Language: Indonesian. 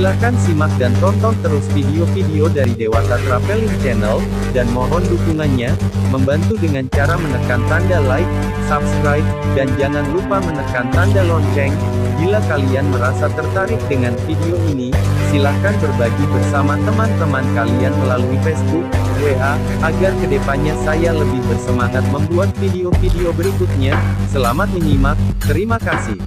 Silahkan simak dan tonton terus video-video dari Dewata Traveling Channel, dan mohon dukungannya, membantu dengan cara menekan tanda like, subscribe, dan jangan lupa menekan tanda lonceng. Bila kalian merasa tertarik dengan video ini, silahkan berbagi bersama teman-teman kalian melalui Facebook, WA, agar kedepannya saya lebih bersemangat membuat video-video berikutnya. Selamat menyimak, terima kasih.